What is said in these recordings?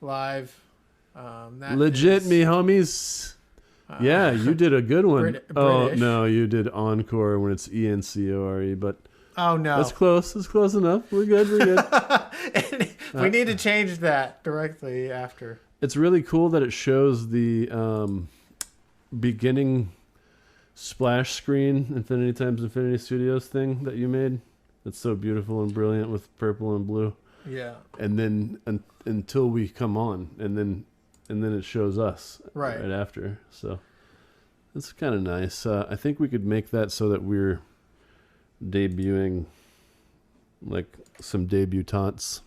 live. That Legit, is, me homies. Yeah, you did a good one. Oh British. no, you did Encore when it's ENCORE, but Oh no, that's close. It's close enough. We're good. We're good. we need to change that directly after. It's really cool that it shows the beginning splash screen Infinity times Infinity Studios thing that you made. It's so beautiful and brilliant with purple and blue. Yeah. And then until we come on, and then it shows us right after. So it's kind of nice. I think we could make that so that we're debuting like some debutantes.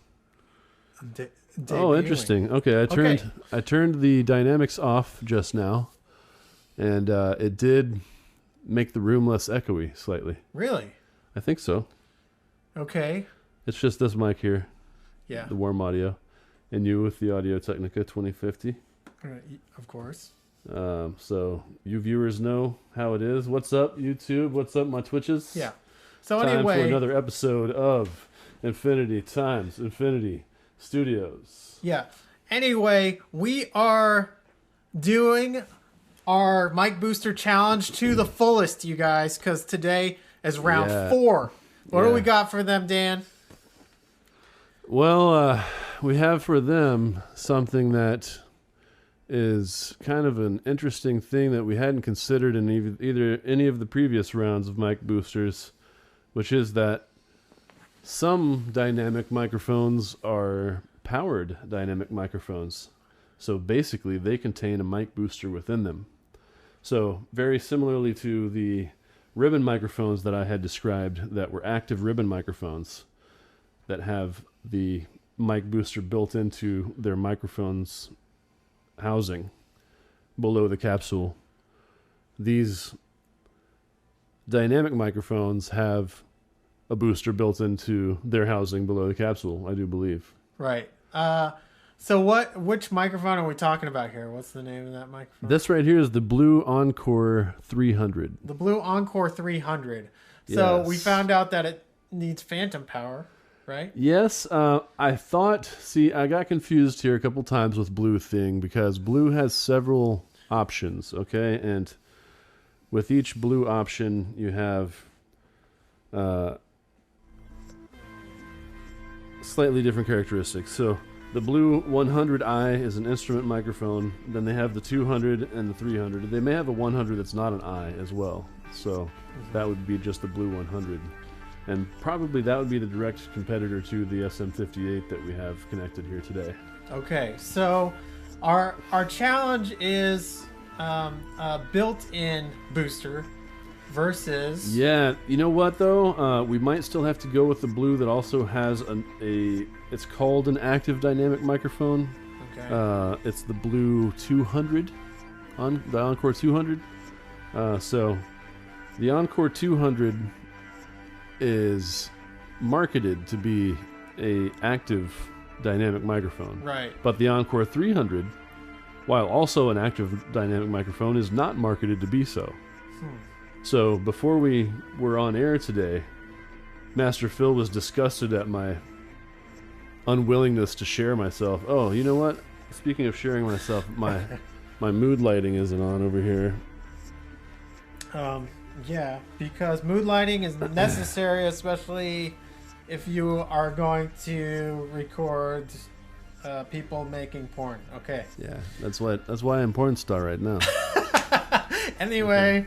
Oh, interesting. Okay, I turned the dynamics off just now, and it did make the room less echoey slightly. Really? I think so. Okay. It's just this mic here. Yeah. The warm audio, and you with the Audio Technica 2050. Of course. So you viewers know how it is. What's up, YouTube? What's up, my Twitches? Yeah. So Time anyway, for another episode of Infinity times Infinity Studios. Yeah. Anyway, we are doing our Mic Booster Challenge to the fullest, you guys, because today is round 4. What do we got for them, Dan? Well, we have for them something that is kind of an interesting thing that we hadn't considered in either any of the previous rounds of mic boosters, which is that some dynamic microphones are powered dynamic microphones. So basically, they contain a mic booster within them. So very similarly to the ribbon microphones that I had described that were active ribbon microphones that have the mic booster built into their microphone's housing below the capsule. These dynamic microphones have a booster built into their housing below the capsule, I do believe. Right. So which microphone are we talking about here? What's the name of that microphone? This right here is the Blue Encore 300. The Blue Encore 300. So we found out that it needs phantom power, right? Yes. I got confused here a couple times with Blue thing because Blue has several options, okay? And with each Blue option, you have slightly different characteristics. So the Blue 100i is an instrument microphone. Then they have the 200 and the 300. They may have a 100 that's not an I as well. So that would be just the Blue 100. And probably that would be the direct competitor to the SM58 that we have connected here today. Okay, so our challenge is a built-in booster versus... Yeah, you know what though? We might still have to go with the Blue that also has it's called an active dynamic microphone. Okay. It's the Blue 200, the Encore 200. So the Encore 200 is marketed to be a active dynamic microphone. Right. But the Encore 300, while also an active dynamic microphone, is not marketed to be so. So before we were on air today, Master Phil was disgusted at my unwillingness to share myself. Oh, you know what? Speaking of sharing myself, my mood lighting isn't on over here. Yeah, because mood lighting is necessary, especially if you are going to record people making porn. Okay. Yeah, that's why I'm porn star right now. Anyway,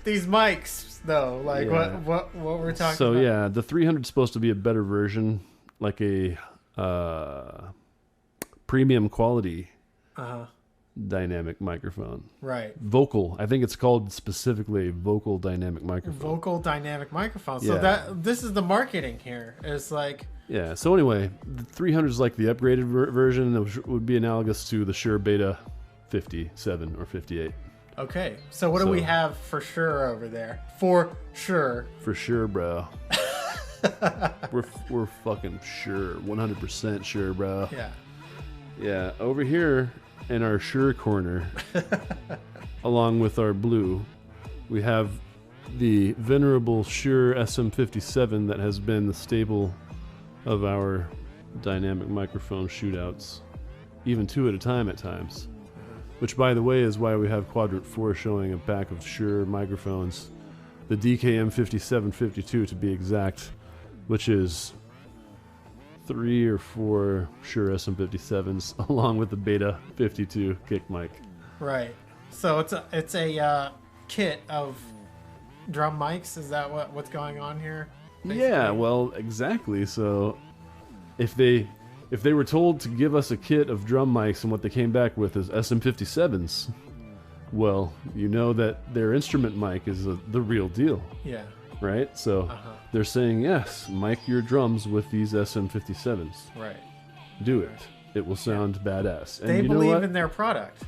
these mics though, like what we're talking so, about. So yeah, the 300 is supposed to be a better version, like a premium quality dynamic microphone. Right. Vocal. I think it's called specifically vocal dynamic microphone. Vocal dynamic microphone. So this is the marketing here. It's like... Yeah, so anyway, the 300 is like the upgraded version, which would be analogous to the Shure Beta 57 or 58. Okay, so what do we have for sure over there? For sure. For sure, bro. we're fucking sure, 100% sure, bro. Yeah. Yeah, over here in our Shure corner, along with our Blue, we have the venerable Shure SM57 that has been the staple of our dynamic microphone shootouts, even 2 at a time at times. Which, by the way, is why we have Quadrant 4 showing a pack of Shure microphones, the DKM5752 to be exact, which is 3 or 4 Shure SM57s along with the Beta 52 kick mic. Right. So it's a kit of drum mics. Is that what's going on here? Basically? Yeah. Well, exactly. So if they were told to give us a kit of drum mics and what they came back with is SM57s, well, you know that their instrument mic is the real deal. Yeah. Right? So they're saying, yes, mic your drums with these SM57s. Right. Do it. It will sound badass. And they you know believe what? in their product.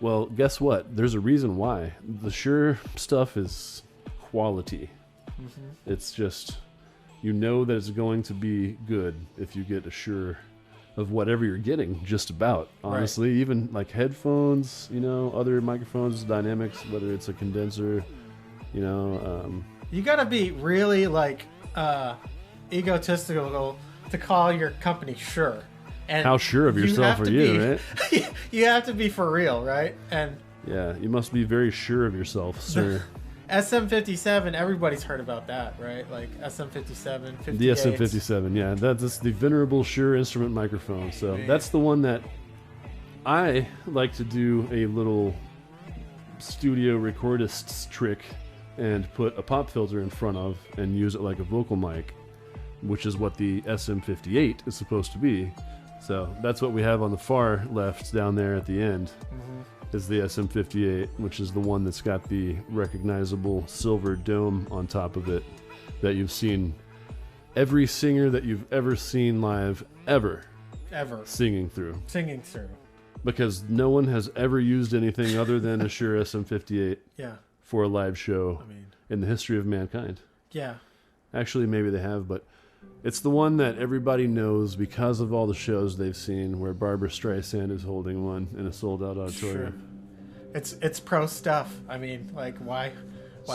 Well, guess what? There's a reason why. The Shure stuff is quality. It's just, you know that it's going to be good if you get a Shure of whatever you're getting, just about. Honestly, right. Even like headphones, you know, other microphones, dynamics, whether it's a condenser, you know. You gotta be really like egotistical to call your company Shure. And how sure of yourself are you, right? You have to be for real, right? And yeah, you must be very sure of yourself, sir. SM57, everybody's heard about that, right? Like SM57, 58. The SM57, yeah. That's the venerable Shure instrument microphone. So that's the one that I like to do a little studio recordist's trick and put a pop filter in front of and use it like a vocal mic, which is what the SM58 is supposed to be. So that's what we have on the far left down there at the end. Is the SM58, which is the one that's got the recognizable silver dome on top of it that you've seen every singer that you've ever seen live ever singing through. Because no one has ever used anything other than a Shure SM58 for a live show in the history of mankind. Yeah. Actually, maybe they have, but it's the one that everybody knows because of all the shows they've seen where Barbra Streisand is holding one in a sold-out auditorium. Sure. It's pro stuff. I mean, like, why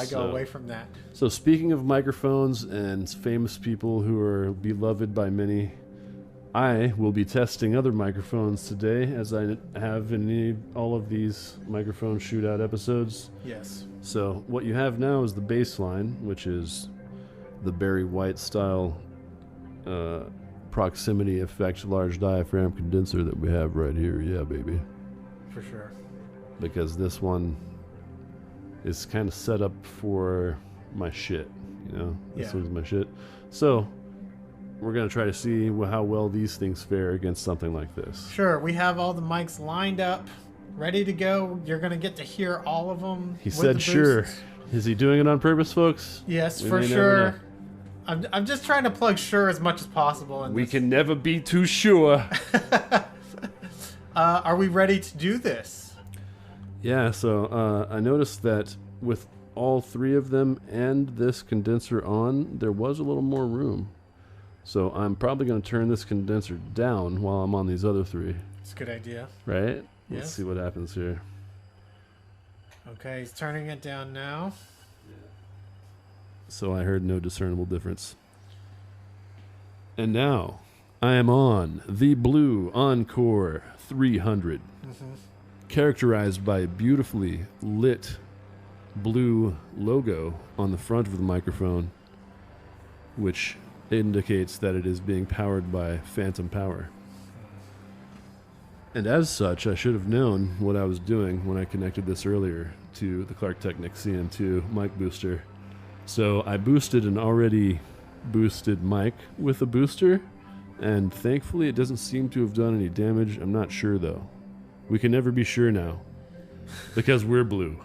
go away from that? So speaking of microphones and famous people who are beloved by many, I will be testing other microphones today, as I have in all of these microphone shootout episodes. Yes. So what you have now is the bass line, which is the Barry White style proximity effect large diaphragm condenser that we have right here. Yeah, baby. For sure. Because this one is kind of set up for my shit, you know? This one's my shit. So we're going to try to see how well these things fare against something like this. Sure. We have all the mics lined up, ready to go. You're going to get to hear all of them. He said sure. Is he doing it on purpose, folks? Yes, for sure. I'm just trying to plug Shure as much as possible. We can never be too sure. Are we ready to do this? Yeah, so I noticed that with all 3 of them and this condenser on, there was a little more room. So I'm probably going to turn this condenser down while I'm on these other 3. It's a good idea. Right? Yes. Let's see what happens here. Okay, he's turning it down now. So I heard no discernible difference. And now I am on the Blue Encore 300, characterized by a beautifully lit blue logo on the front of the microphone, which indicates that it is being powered by phantom power. And as such, I should have known what I was doing when I connected this earlier to the Klark Teknik CM-2 mic booster. So I boosted an already boosted mic with a booster, and thankfully it doesn't seem to have done any damage. I'm not sure though. We can never be sure now, because we're blue.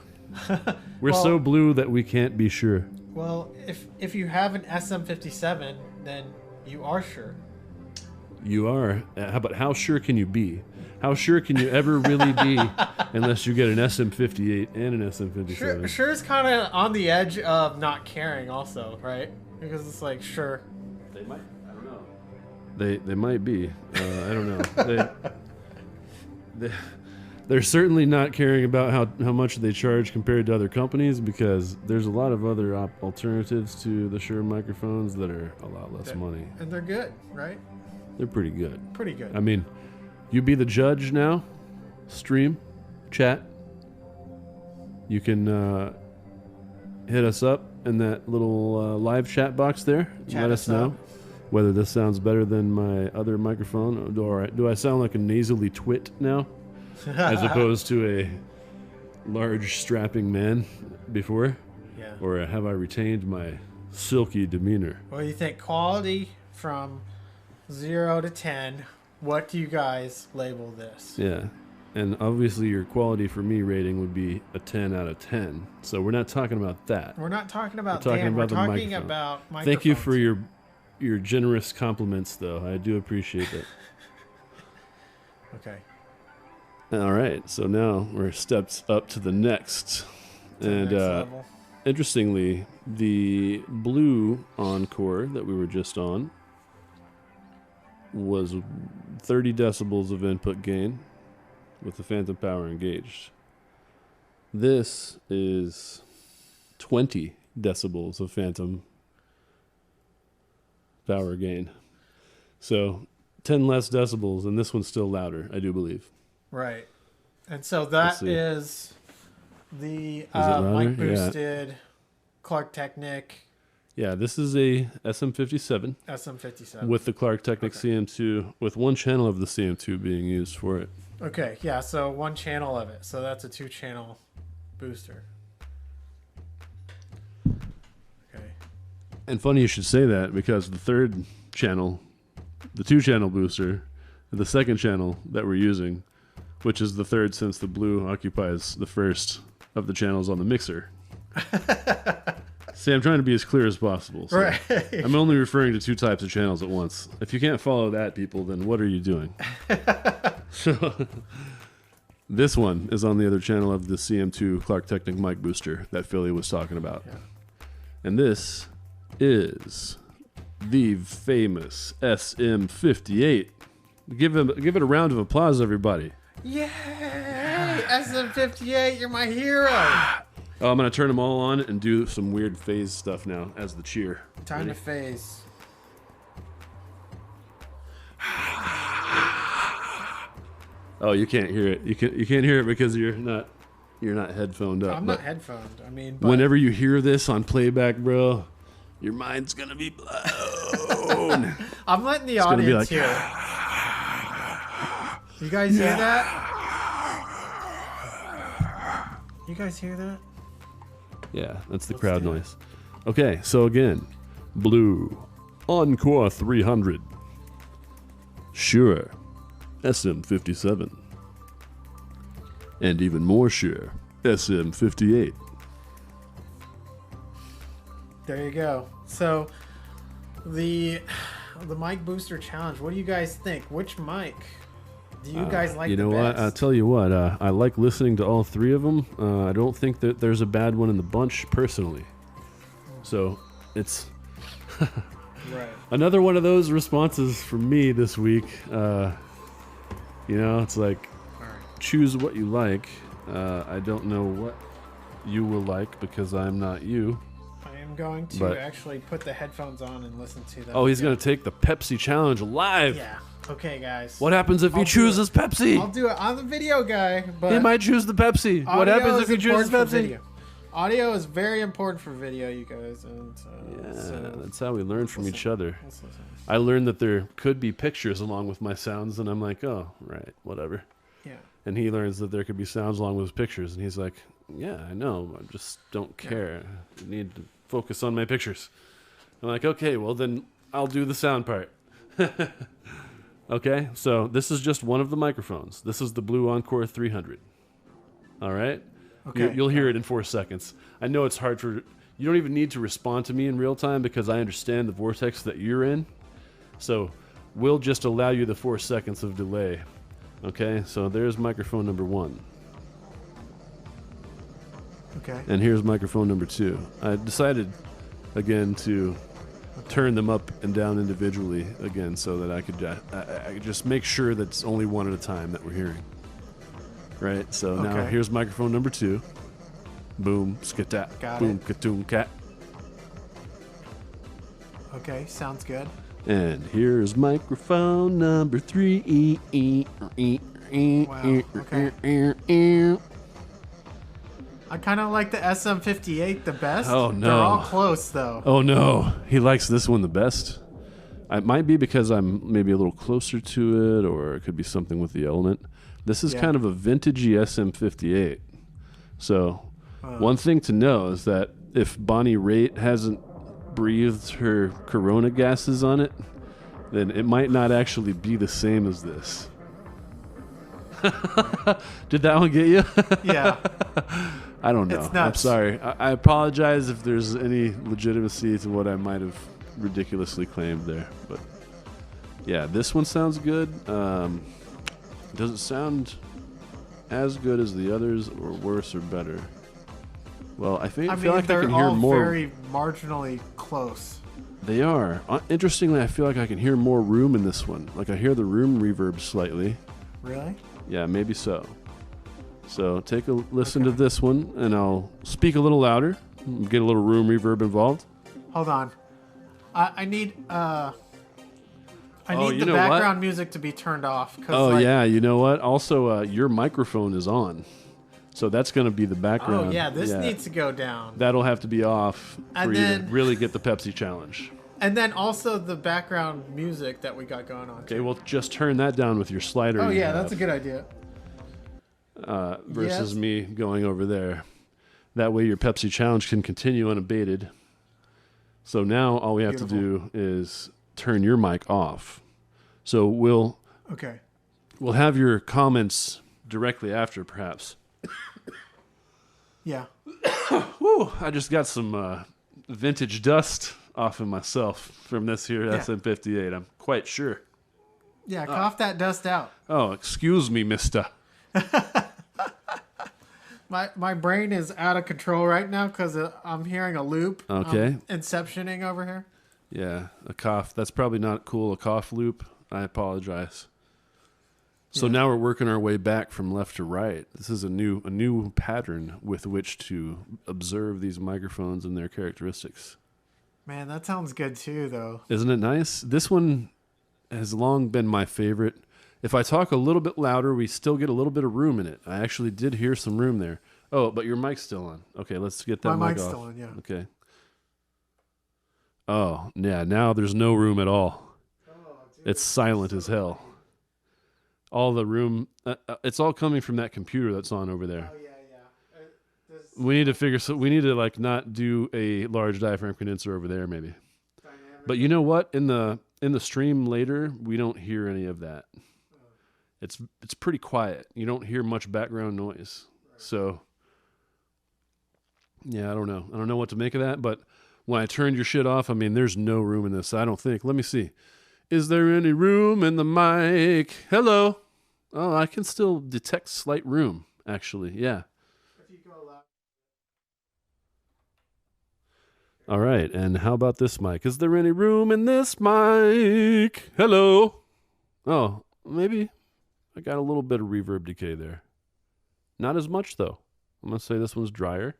We're so blue that we can't be sure. Well, if you have an SM57, then you are sure. You are. But how sure can you be? How sure can you ever really be unless you get an SM58 and an SM57? Sure's kind of on the edge of not caring also, right? Because it's like, sure. They might. I don't know. They might be. I don't know. They're certainly not caring about how much they charge compared to other companies, because there's a lot of other alternatives to the Shure microphones that are a lot less money. And they're good, right? They're pretty good. Pretty good. I mean, you be the judge now. Stream, chat. You can hit us up in that little live chat box there. Let us know whether this sounds better than my other microphone, or do I sound like a nasally twit now, as opposed to a large strapping man before? Yeah. Or have I retained my silky demeanor? What do you think? Quality from 0 to 10. What do you guys label this? Yeah. And obviously your quality for me rating would be a 10 out of 10. So we're not talking about that. We're not talking about we're talking Dan. about We're the talking microphone. about microphones. Thank you for your generous compliments, though. I do appreciate it. Okay. All right. So now we're steps up to the next. And next level. Interestingly, the Blue Encore that we were just on was 30 decibels of input gain with the phantom power engaged. This is 20 decibels of phantom power gain. So 10 less decibels, and this one's still louder, I do believe. Right. And so that is the louder? mic boosted Klark Teknik. Yeah, this is a SM57. SM57. With the Klark Teknik CM-2, with one channel of the CM-2 being used for it. Okay, yeah, so one channel of it. So that's a 2-channel booster. Okay. And funny you should say that, because the third channel, the 2-channel booster, the second channel that we're using, which is the third since the Blue occupies the first of the channels on the mixer. See, I'm trying to be as clear as possible. So right. I'm only referring to 2 types of channels at once. If you can't follow that, people, then what are you doing? So this one is on the other channel of the CM2 Klark Teknik mic booster that Philly was talking about. Yeah. And this is the famous SM58. Give it a round of applause, everybody. Yay! SM58, you're my hero. Oh, I'm going to turn them all on and do some weird phase stuff now as the cheer. Time to phase. Oh, you can't hear it. You can't hear it because you're not headphoned up. I'm not headphoned. I mean, but whenever you hear this on playback, bro, your mind's going to be blown. I'm letting the audience hear it. You guys hear that? You guys hear that? Yeah, that's the crowd noise. Okay, so again, Blue Encore 300, Shure SM57, and even more Shure SM58. There you go. So the mic booster challenge. What do you guys think? Which mic do you guys like? You know the what? best? I'll tell you what. I like listening to all 3 of them. I don't think that there's a bad one in the bunch, personally. So it's right. Another one of those responses from me this week. It's like, choose what you like. I don't know what you will like because I'm not you. I am going to actually put the headphones on and listen to them. Oh, he's going to take the Pepsi challenge live. Yeah. Okay, guys. What happens if he chooses Pepsi? I'll do it. I'm the video guy, but he might choose the Pepsi. What happens if he chooses Pepsi? Audio is very important for video, you guys. And that's how we learn from each other. I learned that there could be pictures along with my sounds, and I'm like, oh, right, whatever. Yeah. And he learns that there could be sounds along with his pictures, and he's like, yeah, I know, I just don't care. I need to focus on my pictures. I'm like, okay, well then I'll do the sound part. Okay, so this is just one of the microphones. This is the Blue Encore 300. All right? Okay. You'll hear it in 4 seconds. I know it's hard for... You don't even need to respond to me in real time because I understand the vortex that you're in. So we'll just allow you the 4 seconds of delay. Okay, so there's microphone number 1. Okay. And here's microphone number 2. I decided, again, to turn them up and down individually again so that I could just make sure that it's only one at a time that we're hearing. Right? So now here's microphone number 2. Boom, skitat. Boom, katoon, cat. Okay, sounds good. And here's microphone number 3. Wow. Okay. I kind of like the SM58 the best. Oh, no. They're all close, though. Oh, no. He likes this one the best. It might be because I'm maybe a little closer to it, or it could be something with the element. This is kind of a vintagey SM58. So one thing to know is that if Bonnie Raitt hasn't breathed her corona gases on it, then it might not actually be the same as this. Did that one get you? Yeah. I don't know. It's I'm nuts. sorry. I apologize if there's any legitimacy to what I might have ridiculously claimed there. But yeah, this one sounds good. Does it sound as good as the others, or worse or better? Well, I feel like I can hear more. They're all very marginally close. They are. Interestingly, I feel like I can hear more room in this one. Like I hear the room reverb slightly. Really? Yeah, maybe so. So take a listen to this one, and I'll speak a little louder, get a little room reverb involved. Hold on. I need the you know background what? music to be turned off. Oh, yeah, you know what? Also, your microphone is on. So that's going to be the background. Oh, yeah, this needs to go down. That'll have to be off for you to really get the Pepsi challenge. And then also the background music that we got going on. Okay, well, just turn that down with your slider. Oh, yeah, that's a good idea. Versus me going over there. That way your Pepsi challenge can continue unabated. So now all we have to do is turn your mic off. So we'll have your comments directly after, perhaps. Yeah. Woo, I just got some vintage dust off of myself from this here SM58. I'm quite sure. Yeah, cough that dust out. Oh, excuse me, mister. My brain is out of control right now because I'm hearing a loop. Okay. Inceptioning over here. Yeah, a cough. That's probably not cool, a cough loop. I apologize. So now we're working our way back from left to right. This is a new pattern with which to observe these microphones and their characteristics. Man, that sounds good too, though. Isn't it nice? This one has long been my favorite. If I talk a little bit louder, we still get a little bit of room in it. I actually did hear some room there. Oh, but your mic's still on. Okay, let's get that mic off. My mic's still on, yeah. Okay. Oh, yeah, now there's no room at all. Oh, dude, it's silent as hell. All the room, it's all coming from that computer that's on over there. Oh, yeah. We need to like not do a large diaphragm condenser over there maybe. Dynamic. But you know what? In the stream later, we don't hear any of that. It's pretty quiet. You don't hear much background noise. Right. So yeah, I don't know what to make of that, but when I turned your shit off, I mean, there's no room in this, I don't think. Let me see. Is there any room in the mic? Hello. Oh, I can still detect slight room, actually. Yeah. If you go loud. All right, and how about this mic? Is there any room in this mic? Hello. Oh, maybe I got a little bit of reverb decay there. Not as much, though. I'm going to say this one's drier.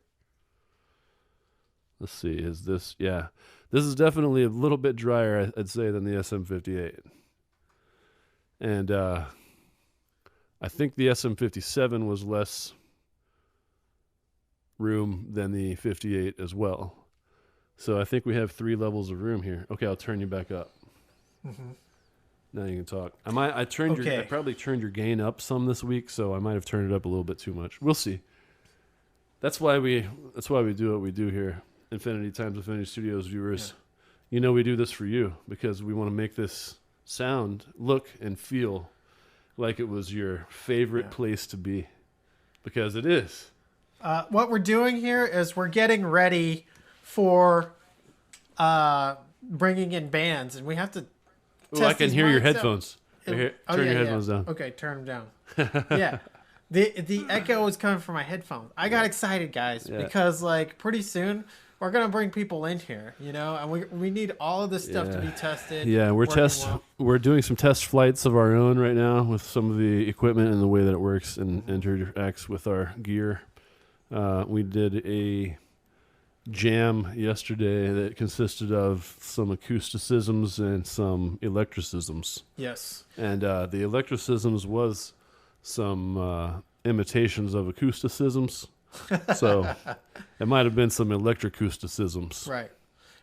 Let's see, is this, yeah. This is definitely a little bit drier, I'd say, than the SM58. And I think the SM57 was less room than the 58 as well. So I think we have 3 levels of room here. Okay, I'll turn you back up. Mm-hmm. Now you can talk. I probably turned your gain up some this week, so I might have turned it up a little bit too much. We'll see. That's why we do what we do here. Infinity times Infinity Studios viewers. Yeah. You know we do this for you because we want to make this sound, look, and feel like it was your favorite place to be. Because it is. What we're doing here is we're getting ready for bringing in bands, and we have to test I can hear your headphones. Turn your headphones down. Okay, turn them down. Yeah. The echo is coming from my headphones. I got excited, guys, because like pretty soon we're gonna bring people in here, you know, and we need all of this stuff to be tested. Yeah, we're doing some test flights of our own right now with some of the equipment and the way that it works and interacts with our gear. We did jam yesterday that consisted of some acousticisms and some electricisms. Yes. And the electricisms was some imitations of acousticisms. So it might have been some electroacousticisms. Right.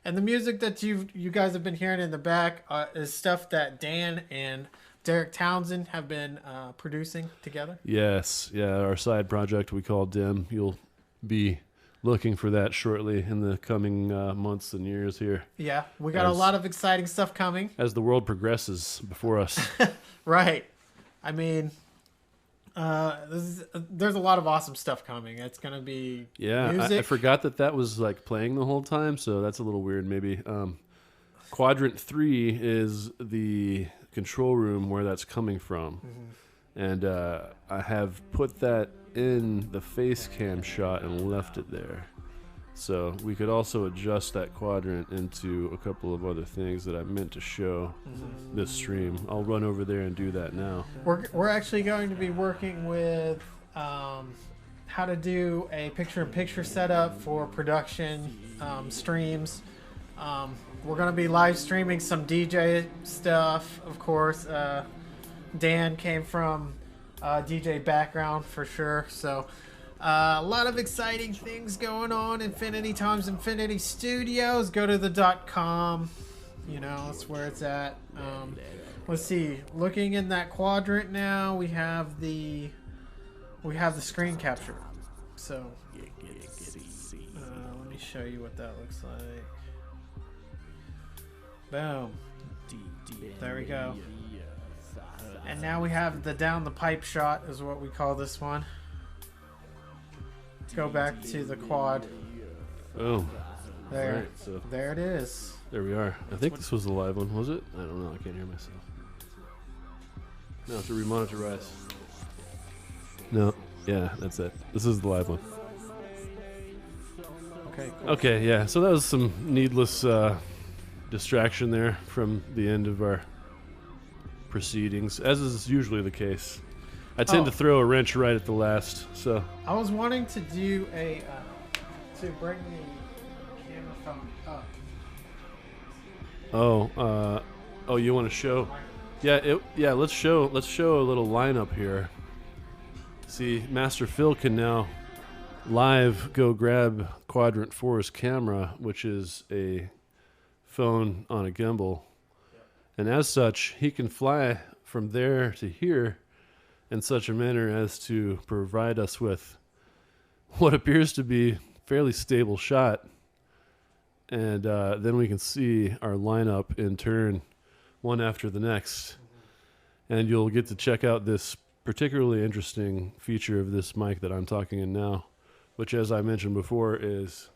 And the music that you guys have been hearing in the back is stuff that Dan and Derek Townsend have been producing together. Yes. Yeah, our side project we call DIM. You'll be looking for that shortly in the coming months and years here. Yeah, we got a lot of exciting stuff coming. As the world progresses before us. Right. I mean, there's a lot of awesome stuff coming. It's going to be music. I forgot that was like playing the whole time, so that's a little weird maybe. Quadrant 3 is the control room where that's coming from. Mm-hmm. And I have put that in the face cam shot and left it there. So we could also adjust that quadrant into a couple of other things that I meant to show this stream. I'll run over there and do that now. We're actually going to be working with how to do a picture-in-picture setup for production streams. We're going to be live streaming some DJ stuff, of course. Dan came from DJ background for sure, so a lot of exciting things going on. Infinity times Infinity Studios. Go to the .com. You know, that's where it's at. Let's see. Looking in that quadrant now, we have the screen capture. So let me show you what that looks like. Boom. There we go. And now we have the down the pipe shot is what we call this one. Let's go back to the quad. Oh. There. Right, so there it is. There we are. I think this was the live one, was it? I don't know. I can't hear myself. No, it's a remonitorize. No. Yeah, that's it. This is the live one. Okay, cool. Okay, yeah. So that was some needless distraction there from the end of our proceedings, as is usually the case. I tend to throw a wrench right at the last, so. I was wanting to do a, to bring the camera phone up. Oh, you want to show? Yeah, let's show a little lineup here. See, Master Phil can now live go grab Quadrant 4's camera, which is a phone on a gimbal. And as such, he can fly from there to here in such a manner as to provide us with what appears to be a fairly stable shot. And then we can see our lineup in turn, one after the next. And you'll get to check out this particularly interesting feature of this mic that I'm talking in now, which, as I mentioned before, is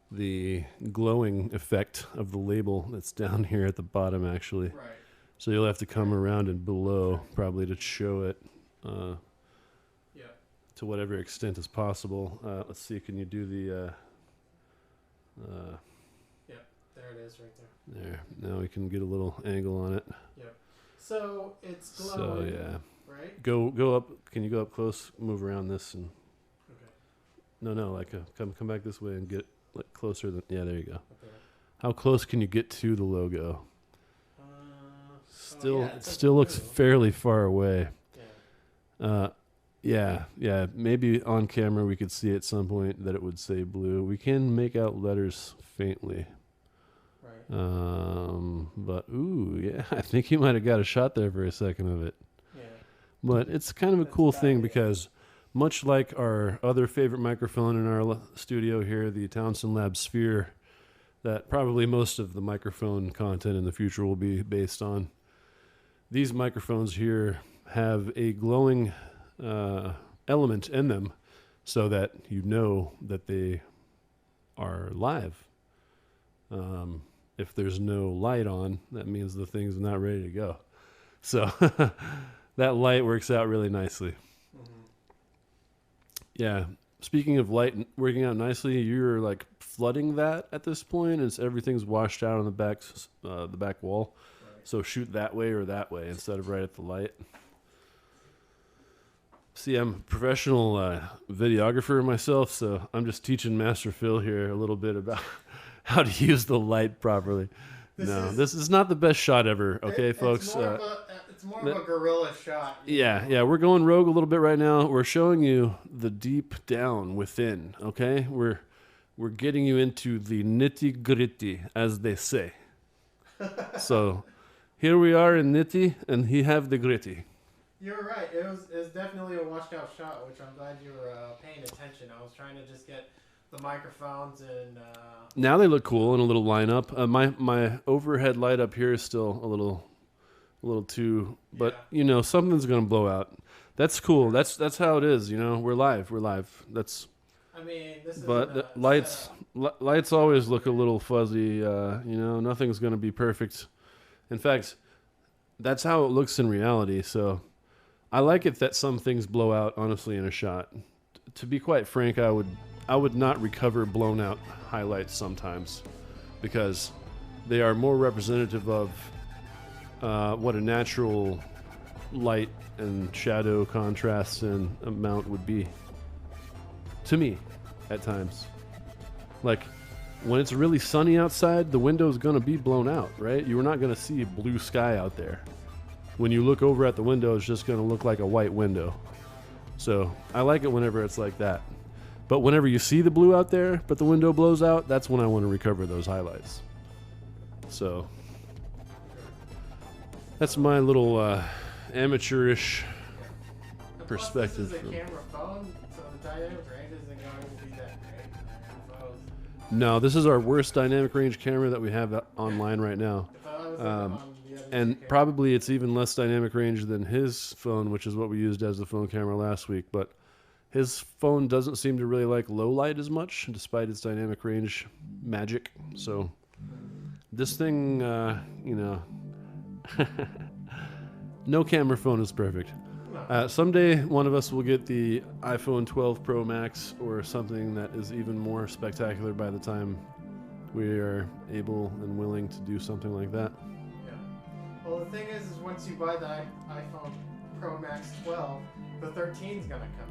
the glowing effect of the label that's down here at the bottom, actually. Right. So you'll have to come around and below probably to show it to whatever extent is possible. Let's see, can you do the... Yep, there it is right there. There. Now we can get a little angle on it. Yep. So it's glowing, So, yeah. right? Go up. Can you go up close? Move around this and... Okay. No, like come back this way and get like closer than... Yeah, there you go. Okay. How close can you get to the logo? It it's still looks fairly far away. Yeah. Yeah. Maybe on camera we could see at some point that it would say blue. We can make out letters faintly. Right. But ooh, yeah, I think you might have got a shot there for a second of it. Yeah. But it's kind of a cool thing because much like our other favorite microphone in our studio here, the Townsend Lab Sphere, that probably most of the microphone content in the future will be based on. These microphones here have a glowing element in them so that you know that they are live. If there's no light on, that means the thing's not ready to go. So that light works out really nicely. Mm-hmm. Yeah. Speaking of light working out nicely, you're like flooding that at this point, and everything's washed out on the back wall. Right. So shoot that way or that way instead of right at the light. See, I'm a professional videographer myself, so I'm just teaching Master Phil here a little bit about how to use the light properly. This is not the best shot ever, okay, folks? It's more of a guerrilla shot. Yeah, we're going rogue a little bit right now. We're showing you the deep down within, okay? We're getting you into the nitty-gritty, as they say. So here we are in nitty, and he have the gritty. You're right. It was definitely a washed out shot, which I'm glad you were paying attention. I was trying to just get the microphones and. Now they look cool in a little lineup. My overhead light up here is still a little too, but you know something's gonna blow out. That's cool. That's how it is. You know, we're live. That's. I mean, this is. But the lights always look a little fuzzy. You know, nothing's gonna be perfect. In fact, that's how it looks in reality. So. I like it that some things blow out, honestly, in a shot. To be quite frank, I would not recover blown out highlights sometimes because they are more representative of what a natural light and shadow contrast and amount would be. To me, at times. Like, when it's really sunny outside, the window's going to be blown out, right? You're not going to see a blue sky out there. When you look over at the window, it's just going to look like a white window. So I like it whenever it's like that. But whenever you see the blue out there, but the window blows out, that's when I want to recover those highlights. So that's my little amateurish perspective. This is a camera phone, so the dynamic range isn't going to be that great. No, this is our worst dynamic range camera that we have online right now. And probably it's even less dynamic range than his phone, which is what we used as the phone camera last week. But his phone doesn't seem to really like low light as much, despite its dynamic range magic. So this thing, you know, no camera phone is perfect. Someday one of us will get the iPhone 12 Pro Max or something that is even more spectacular by the time we are able and willing to do something like that. Well, the thing is once you buy the iPhone Pro Max 12, the 13's gonna come.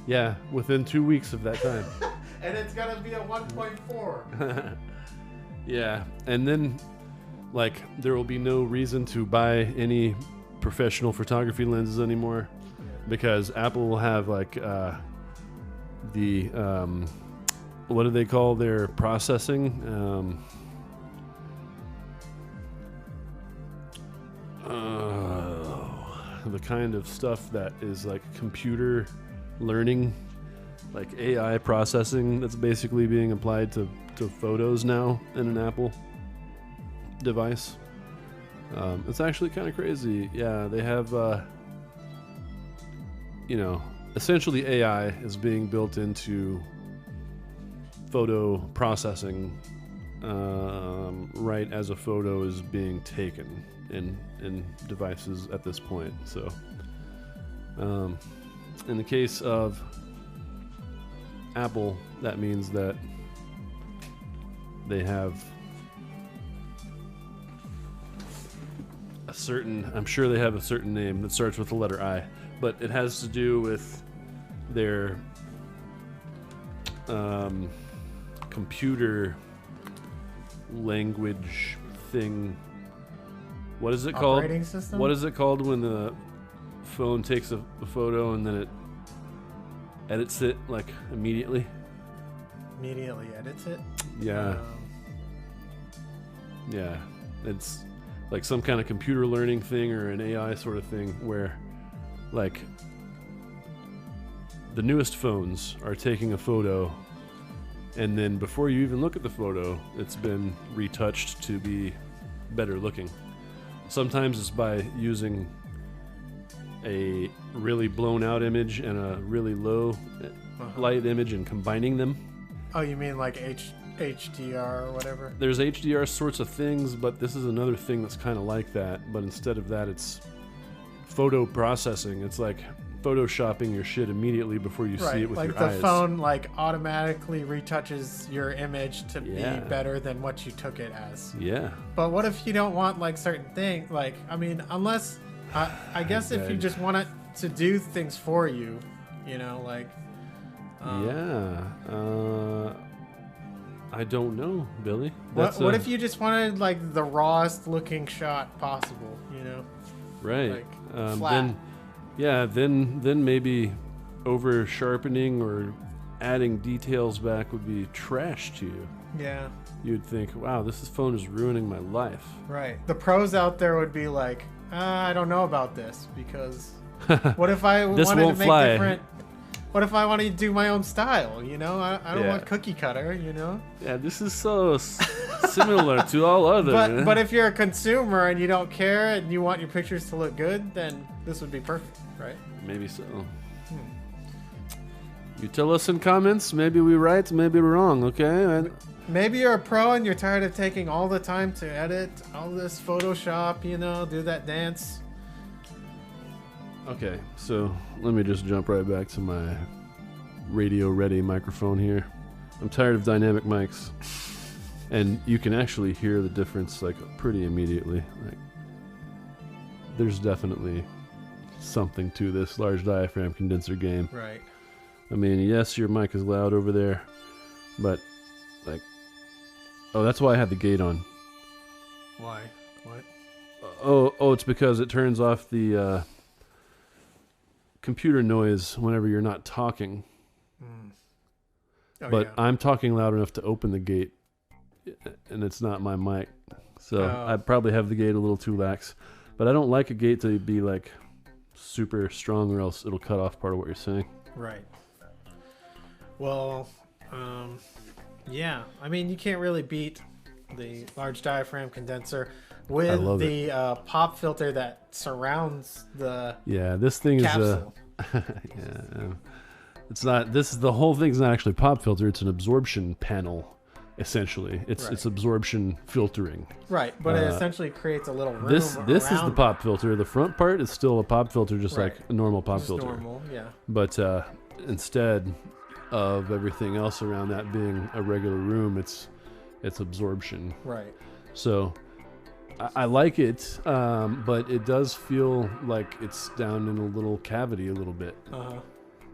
Yeah, within 2 weeks of that time. And it's gonna be a 1.4. Yeah, and then, like, there will be no reason to buy any professional photography lenses anymore, because Apple will have, like, the, what do they call their processing? The kind of stuff that is like computer learning, like AI processing, that's basically being applied to photos now in an Apple device. It's actually kind of crazy. Yeah, they have, you know, essentially AI is being built into photo processing right as a photo is being taken in devices at this point. So in the case of Apple, that means that they have a certain, I'm sure they have a certain name that starts with the letter I, but it has to do with their computer language thing. What is it called? Operating system? What is it called when the phone takes a photo and then it edits it like immediately? Immediately edits it? Yeah. Yeah. It's like some kind of computer learning thing or an AI sort of thing where, like, the newest phones are taking a photo and then before you even look at the photo, it's been retouched to be better looking. Sometimes it's by using a really blown out image and a really low light image and combining them. Oh, you mean like HDR or whatever? There's HDR sorts of things, but this is another thing that's kind of like that. But instead of that, it's photo processing. It's like photoshopping your shit immediately before you see it with your eyes. Like the phone like automatically retouches your image to be better than what you took it as. Yeah. But what if you don't want like certain things? Like, I mean, unless I guess if you just want it to do things for you, you know, like. I don't know, Billy. What if you just wanted like the rawest looking shot possible, you know? Right. Like flat. Then maybe over sharpening or adding details back would be trash to you. Yeah. You'd think, wow, this phone is ruining my life. Right. The pros out there would be like, I don't know about this because what if I wanted to make different? What if I want to do my own style? You know, I don't want cookie cutter. You know. Yeah, this is so similar to all other. But if you're a consumer and you don't care and you want your pictures to look good, then this would be perfect, right? Maybe so. You tell us in comments. Maybe we're right, maybe we're wrong. Okay. Maybe you're a pro and you're tired of taking all the time to edit all this Photoshop. You know, do that dance. Okay, so let me just jump right back to my radio-ready microphone here. I'm tired of dynamic mics, and you can actually hear the difference like pretty immediately. Like, there's definitely something to this large diaphragm condenser game. Right. I mean, yes, your mic is loud over there, but like, oh, that's why I had the gate on. Why? What? Oh, it's because it turns off the computer noise whenever you're not talking. But I'm talking loud enough to open the gate, and it's not my mic, so I probably have the gate a little too lax. But I don't like a gate to be like super strong, or else it'll cut off part of what you're saying. Right. Well, yeah. I mean, you can't really beat the large diaphragm condenser with the pop filter that surrounds the this thing capsule. It's not. The whole thing's not actually pop filter. It's an absorption panel, essentially. It's absorption filtering. Right, but it essentially creates a little room. This is the pop filter. The front part is still a pop filter, just like a normal pop filter. Normal, yeah. But instead of everything else around that being a regular room, it's absorption. Right. So I like it, but it does feel like it's down in a little cavity a little bit.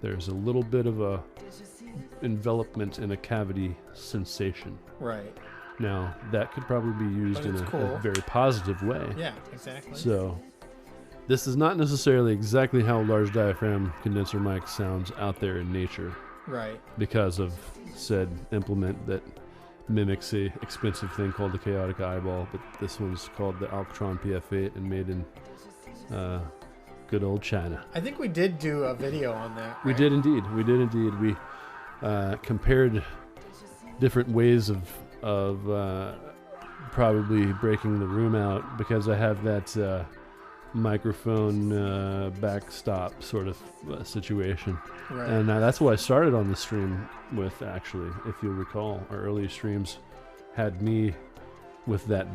There's a little bit of a envelopment in a cavity sensation. Right. Now, that could probably be used in a very positive way. Yeah, exactly. So, this is not necessarily exactly how a large diaphragm condenser mic sounds out there in nature. Right. Because of said implement that mimics a expensive thing called the chaotic eyeball, but this one's called the Alcatron PF8 and made in good old China. I think we did do a video on that. Right? We did indeed. We compared different ways of probably breaking the room out, because I have that microphone backstop sort of situation. Right. And that's what I started on the stream with, actually. If you'll recall, our early streams had me with that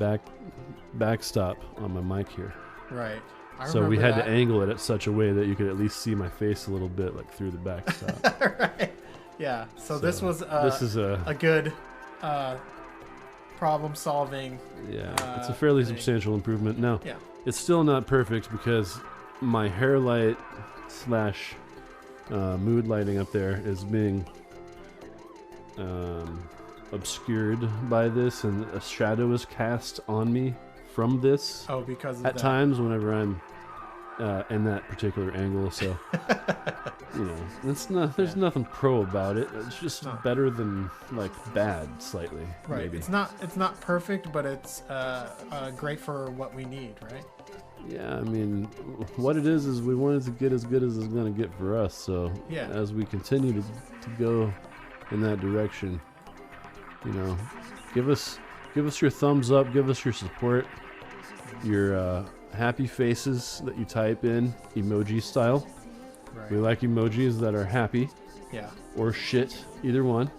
backstop on my mic here. Right. So we had to angle it at such a way that you could at least see my face a little bit, like through the backstop. Right. Yeah. So this was this is a good problem solving. Yeah, it's a fairly substantial improvement. Now, yeah. It's still not perfect because my hair light / mood lighting up there is being obscured by this, and a shadow is cast on me from this. Oh, because of at that. times whenever I'm in that particular angle, so you know, it's not. There's nothing pro about it. It's just better than like bad slightly. Right. Maybe. It's not perfect, but it's great for what we need, right? Yeah, I mean, what it is we want it to get as good as it's going to get for us. So yeah. As we continue to go in that direction, you know, give us your thumbs up, give us your support, your happy faces that you type in emoji style. Right. We like emojis that are happy. Yeah. Or shit, either one.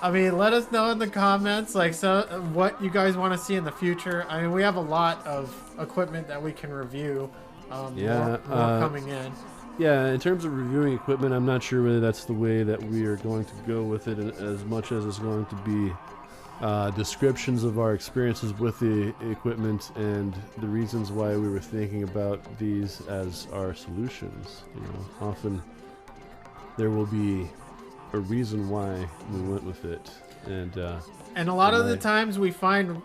I mean, let us know in the comments, like, so what you guys want to see in the future. I mean, we have a lot of equipment that we can review. More coming in. Yeah, in terms of reviewing equipment, I'm not sure whether that's the way that we are going to go with it, as much as it's going to be descriptions of our experiences with the equipment and the reasons why we were thinking about these as our solutions. You know, often there will be a reason why we went with it, and a lot of the times we find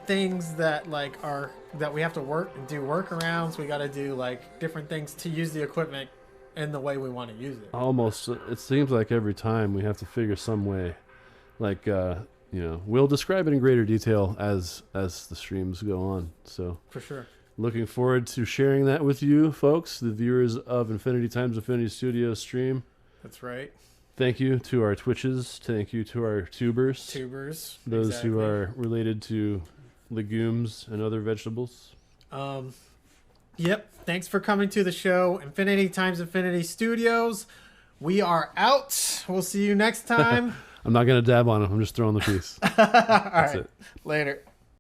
things that that we have to do workarounds. We got to do like different things to use the equipment in the way we want to use it. Almost, it seems like every time we have to figure some way, like you know, we'll describe it in greater detail as the streams go on. So for sure, looking forward to sharing that with you folks, the viewers of Infinity Times Infinity Studios stream. That's right. Thank you to our Twitches. Thank you to our tubers. Those who are related to legumes and other vegetables. Yep. Thanks for coming to the show. Infinity Times Infinity Studios. We are out. We'll see you next time. I'm not going to dab on it. I'm just throwing the piece. All right. Later.